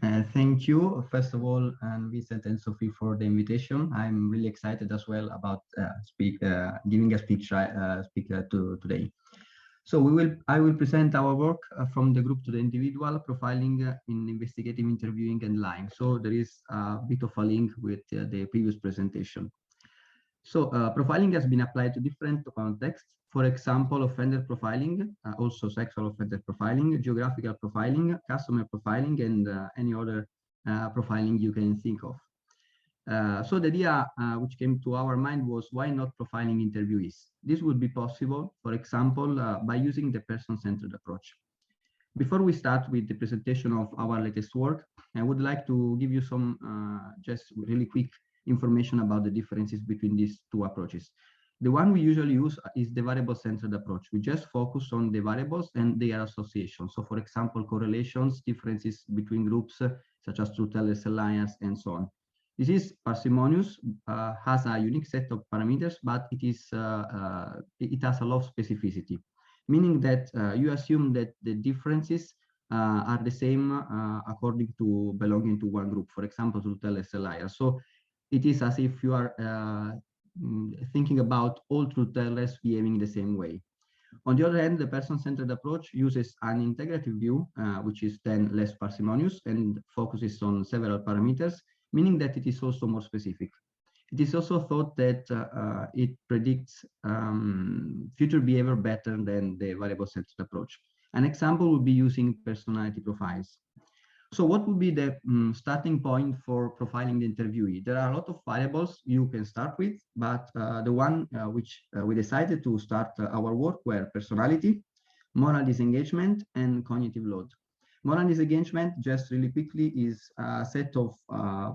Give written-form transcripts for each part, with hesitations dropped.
Thank you, first of all, and Vincent and Sophie for the invitation. I'm really excited as well about giving a speak to today. So I will present our work from the group to the individual, profiling in investigative interviewing and lying. So there is a bit of a link with the previous presentation. So profiling has been applied to different contexts. For example, offender profiling, also sexual offender profiling, geographical profiling, customer profiling, and any other profiling you can think of. So the idea which came to our mind was, why not profiling interviewees? This would be possible, for example, by using the person-centered approach. Before we start with the presentation of our latest work, I would like to give you some just really quick information about the differences between these two approaches. The one we usually use is the variable-centered approach. We just focus on the variables and their association. So, for example, correlations, differences between groups, such as truth-tellers, alliance, and so on. This is parsimonious, has a unique set of parameters, but it has a lot of specificity, meaning that you assume that the differences are the same according to belonging to one group, for example, truth-tellers, alliance. So it is as if you are thinking about all truth-tellers behaving the same way. On the other hand, the person-centered approach uses an integrative view, which is then less parsimonious and focuses on several parameters, meaning that it is also more specific. It is also thought that it predicts future behavior better than the variable-centered approach. An example would be using personality profiles. So what would be the starting point for profiling the interviewee? There are a lot of variables you can start with, but the one which we decided to start our work were personality, moral disengagement, and cognitive load. Moral disengagement, just really quickly, is a set of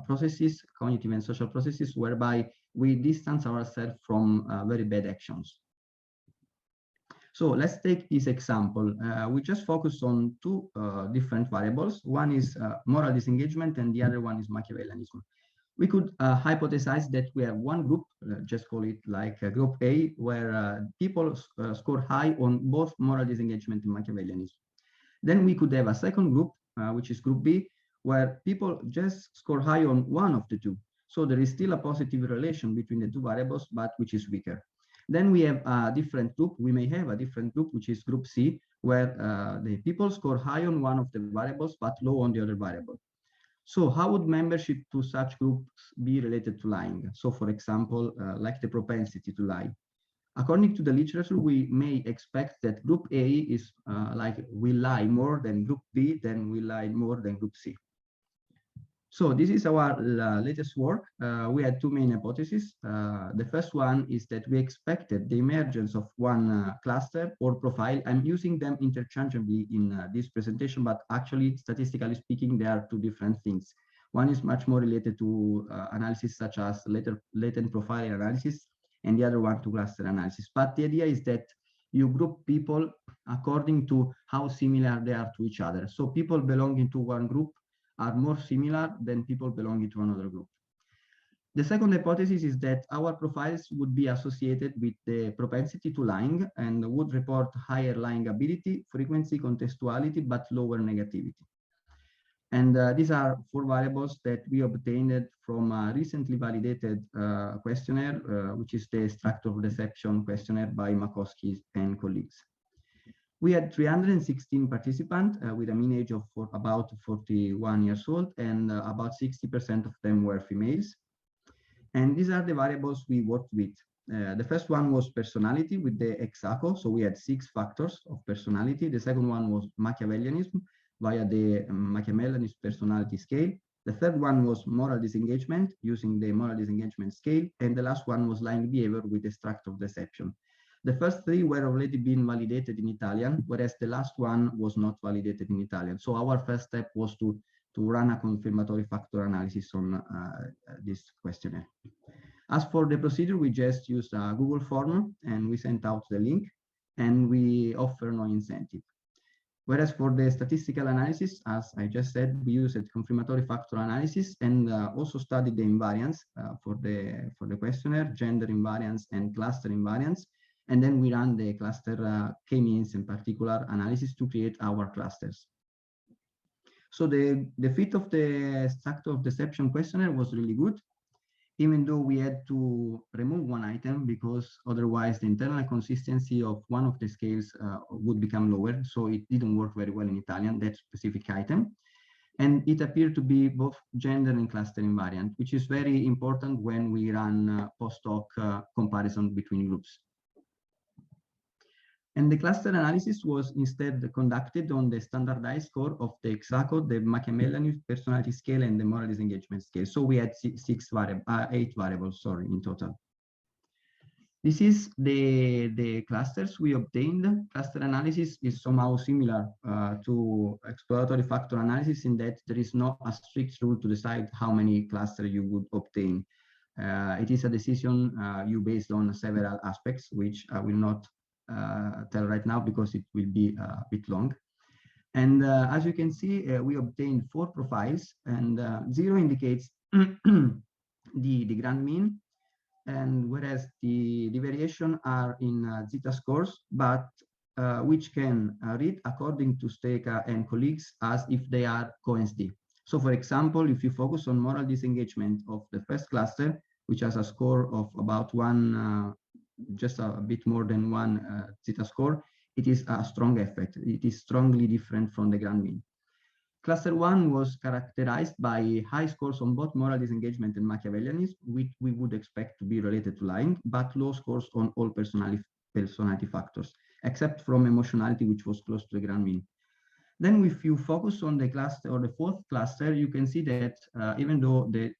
processes, cognitive and social processes, whereby we distance ourselves from very bad actions. So let's take this example. We just focus on two different variables. One is moral disengagement, and the other one is Machiavellianism. We could hypothesize that we have one group, just call it like group A, where people score high on both moral disengagement and Machiavellianism. Then we could have a second group, which is group B, where people just score high on one of the two. So there is still a positive relation between the two variables, but which is weaker. Then we have a different group. We may have a different group, which is group C, where the people score high on one of the variables, but low on the other variable. So how would membership to such groups be related to lying? So for example, like the propensity to lie. According to the literature, we may expect that group A is like will lie more than group B, then will lie more than group C. So this is our latest work. We had two main hypotheses. The first one is that we expected the emergence of one cluster or profile. I'm using them interchangeably in this presentation, but actually, statistically speaking, they are two different things. One is much more related to analysis such as latent profile analysis, and the other one to cluster analysis. But the idea is that you group people according to how similar they are to each other. So people belonging to one group are more similar than people belonging to another group. The second hypothesis is that our profiles would be associated with the propensity to lying and would report higher lying ability, frequency, contextuality, but lower negativity. And these are four variables that we obtained from a recently validated questionnaire, which is the structure of deception questionnaire by Makowski and colleagues. We had 316 participants with a mean age of about 41 years old, and about 60% of them were females. And these are the variables we worked with. The first one was personality with the Hexaco. So we had 6 factors of personality. The second one was Machiavellianism via the Machiavellianist personality scale. The third one was moral disengagement using the moral disengagement scale. And the last one was lying behavior with the structure of deception. The first 3 were already been validated in Italian, whereas the last one was not validated in Italian. So our first step was to run a confirmatory factor analysis on this questionnaire. As for the procedure, we just used a Google form and we sent out the link, and we offer no incentive. Whereas for the statistical analysis, as I just said, we used confirmatory factor analysis and also studied the invariance for the questionnaire, gender invariance and cluster invariance. And then we ran the cluster k-means in particular analysis to create our clusters. So the fit of the structure of deception questionnaire was really good, even though we had to remove one item because otherwise the internal consistency of one of the scales would become lower. So it didn't work very well in Italian, that specific item. And it appeared to be both gender and cluster invariant, which is very important when we run post-hoc comparison between groups. And the cluster analysis was instead conducted on the standardized score of the Exaco, the Machiavellian personality scale, and the moral disengagement scale. So we had eight variables, sorry, in total. This is the clusters we obtained. Cluster analysis is somehow similar to exploratory factor analysis in that there is not a strict rule to decide how many clusters you would obtain. It is a decision you based on several aspects, which I will not tell right now because it will be a bit long. And as you can see, we obtained 4 profiles, and 0 indicates the grand mean, and whereas the variation are in zeta scores, but which can read according to Steka and colleagues as if they are coincident. So for example, if you focus on moral disengagement of the first cluster, which has a score of about 1, just a bit more than 1 zeta score, it is a strong effect. It is strongly different from the grand mean. Cluster 1 was characterized by high scores on both moral disengagement and Machiavellianism, which we would expect to be related to lying, but low scores on all personality factors, except from emotionality, which was close to the grand mean. Then if you focus on the cluster or the 4th cluster, you can see that even though the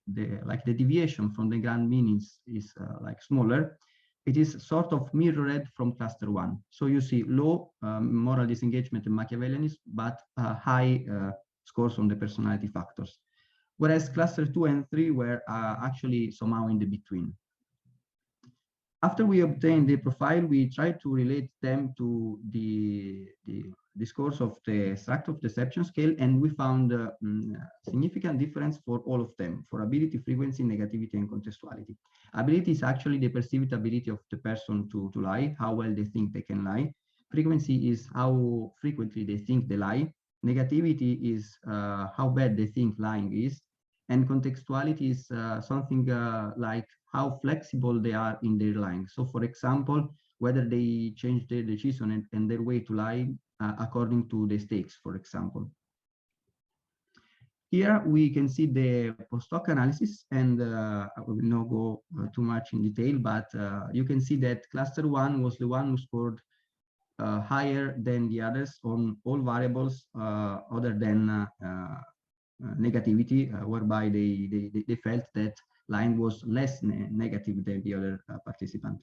deviation from the grand mean is like smaller, it is sort of mirrored from cluster 1. So you see low moral disengagement and Machiavellianism, but high scores on the personality factors. Whereas cluster 2 and 3 were actually somehow in the between. After we obtained the profile, we tried to relate them to the scores of the structure of deception scale, and we found significant difference for all of them, for ability, frequency, negativity, and contextuality. Ability is actually the perceived ability of the person to lie, how well they think they can lie. Frequency is how frequently they think they lie. Negativity is how bad they think lying is. And contextuality is something like how flexible they are in their lying. So for example, whether they change their decision and their way to lie according to the stakes, for example. Here we can see the post-hoc analysis, and I will not go too much in detail, but you can see that cluster 1 was the one who scored higher than the others on all variables other than negativity, whereby they felt that lying was less negative than the other participant.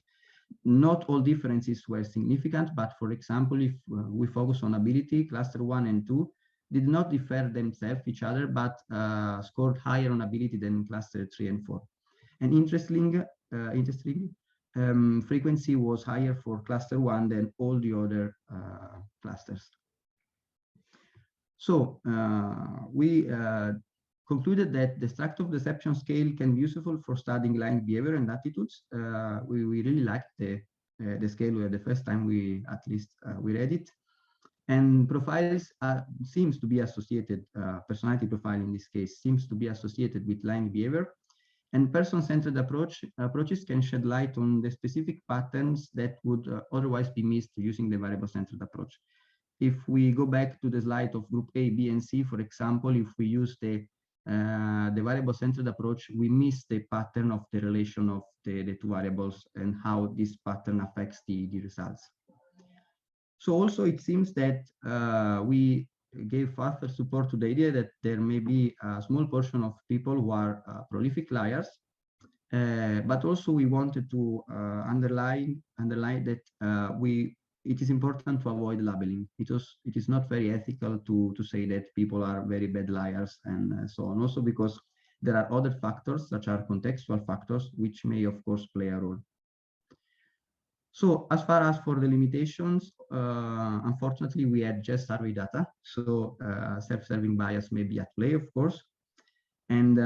Not all differences were significant, but for example, if we focus on ability, cluster 1 and 2 did not differ themselves each other, but scored higher on ability than cluster 3 and 4. And interestingly, frequency was higher for cluster 1 than all the other clusters. So we concluded that the structure of deception scale can be useful for studying lying behavior and attitudes. We really liked the scale the first time we read it. And profiles seems to be associated, personality profile in this case, seems to be associated with lying behavior. And person-centered approaches can shed light on the specific patterns that would otherwise be missed using the variable-centered approach. If we go back to the slide of group A, B, and C, for example, if we use the variable-centered approach, we miss the pattern of the relation of the 2 variables and how this pattern affects the results. So also it seems that we gave further support to the idea that there may be a small portion of people who are prolific liars, but also we wanted to underline that it is important to avoid labeling. It is not very ethical to say that people are very bad liars and so on. Also because there are other factors, such as contextual factors, which may of course play a role. So as far as for the limitations, unfortunately, we had just survey data. So self-serving bias may be at play, of course. And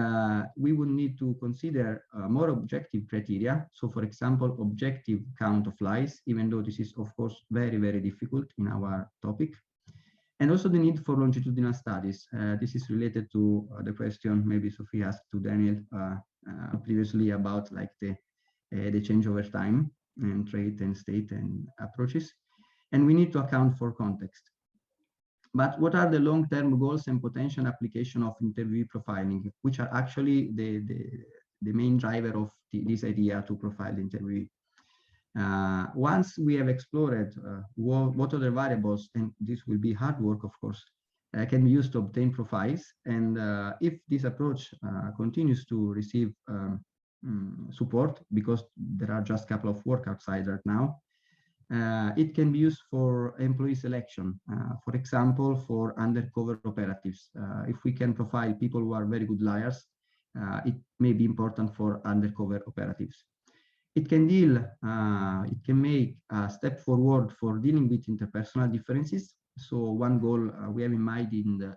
we would need to consider more objective criteria. So for example, objective count of lies, even though this is of course very, very difficult in our topic. And also the need for longitudinal studies. This is related to the question maybe Sophie asked to Daniel previously about like the change over time and trait and state and approaches. And we need to account for context. But what are the long-term goals and potential application of interview profiling, which are actually the main driver of this idea to profile the interviewee? Once we have explored what other variables, and this will be hard work, of course, can be used to obtain profiles, and if this approach continues to receive support, because there are just a couple of work outside right now, it can be used for employee selection, for example, for undercover operatives. If we can profile people who are very good liars, it may be important for undercover operatives. It can make a step forward for dealing with interpersonal differences. So one goal we have in mind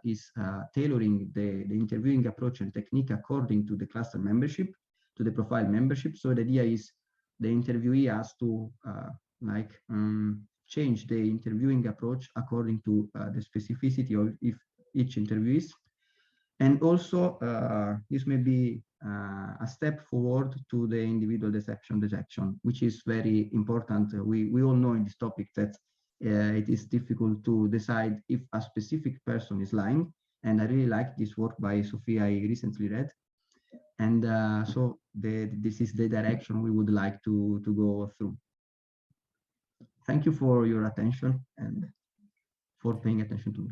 is tailoring the interviewing approach and technique according to the cluster membership, to the profile membership. So the idea is the interviewee has to change the interviewing approach according to the specificity of each interview is. And also, this may be a step forward to the individual deception detection, which is very important. We all know in this topic that it is difficult to decide if a specific person is lying. And I really like this work by Sophia I recently read. And so this is the direction we would like to go through. Thank you for your attention and for paying attention to me.